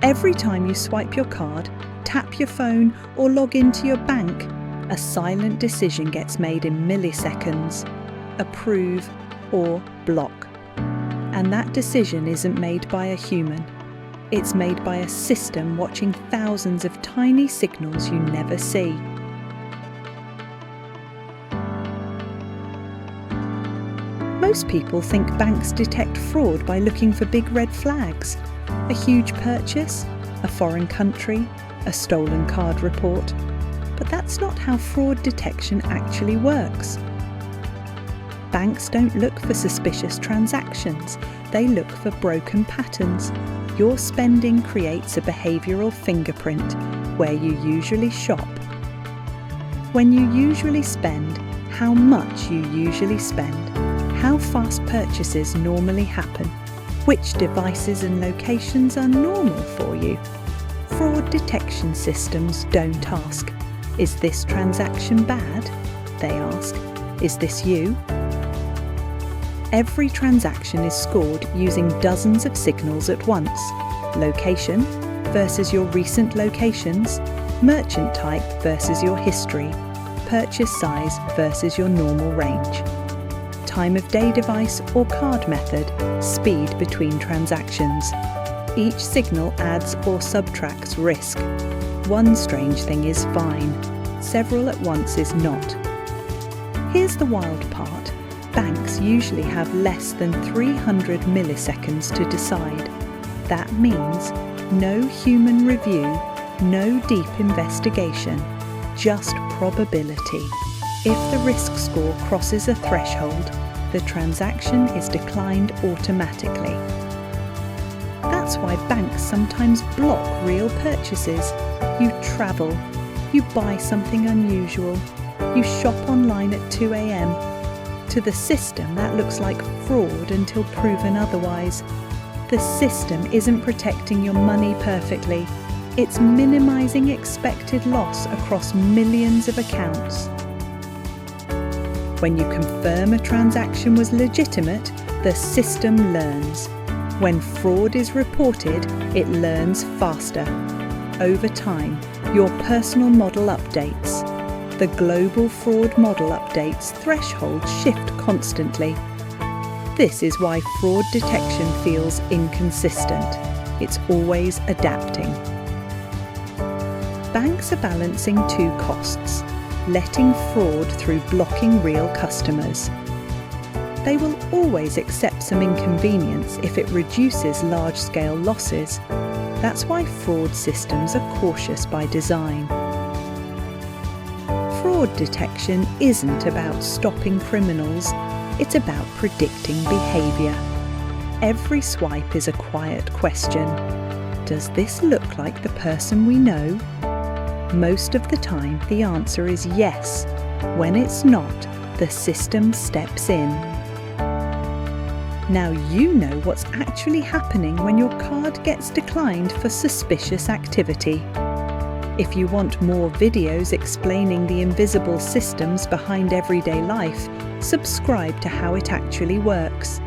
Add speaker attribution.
Speaker 1: Every time you swipe your card, tap your phone, or log into your bank, a silent decision gets made in milliseconds: approve or block. And that decision isn't made by a human. It's made by a system watching thousands of tiny signals you never see. Most people think banks detect fraud by looking for big red flags: a huge purchase, a foreign country, a stolen card report. But that's not how fraud detection actually works. Banks don't look for suspicious transactions, they look for broken patterns. Your spending creates a behavioural fingerprint where you usually shop. When you usually spend, how much you usually spend, how fast purchases normally happen, which devices and locations are normal for you. Fraud detection systems don't ask, "Is this transaction bad?" They ask, "Is this you?" Every transaction is scored using dozens of signals at once: location versus your recent locations, merchant type versus your history, purchase size versus your normal range, time of day device or card method, speed between transactions. Each signal adds or subtracts risk. One strange thing is fine, several at once is not. Here's the wild part: banks usually have less than 300 milliseconds to decide. That means no human review, no deep investigation, just probability. If the risk score crosses a threshold, the transaction is declined automatically. That's why banks sometimes block real purchases. You travel, you buy something unusual, you shop online at 2 a.m. To the system, that looks like fraud until proven otherwise. The system isn't protecting your money perfectly. It's minimizing expected loss across millions of accounts. When you confirm a transaction was legitimate, the system learns. When fraud is reported, it learns faster. Over time, your personal model updates. The global fraud model updates, thresholds shift constantly. This is why fraud detection feels inconsistent. It's always adapting. Banks are balancing two costs: letting fraud through blocking real customers. They will always accept some inconvenience if it reduces large-scale losses. That's why fraud systems are cautious by design. Fraud detection isn't about stopping criminals, it's about predicting behaviour. Every swipe is a quiet question. Does this look like the person we know? Most of the time, the answer is yes. When it's not, the system steps in. Now you know what's actually happening when your card gets declined for suspicious activity. If you want more videos explaining the invisible systems behind everyday life, subscribe to How It Actually Works.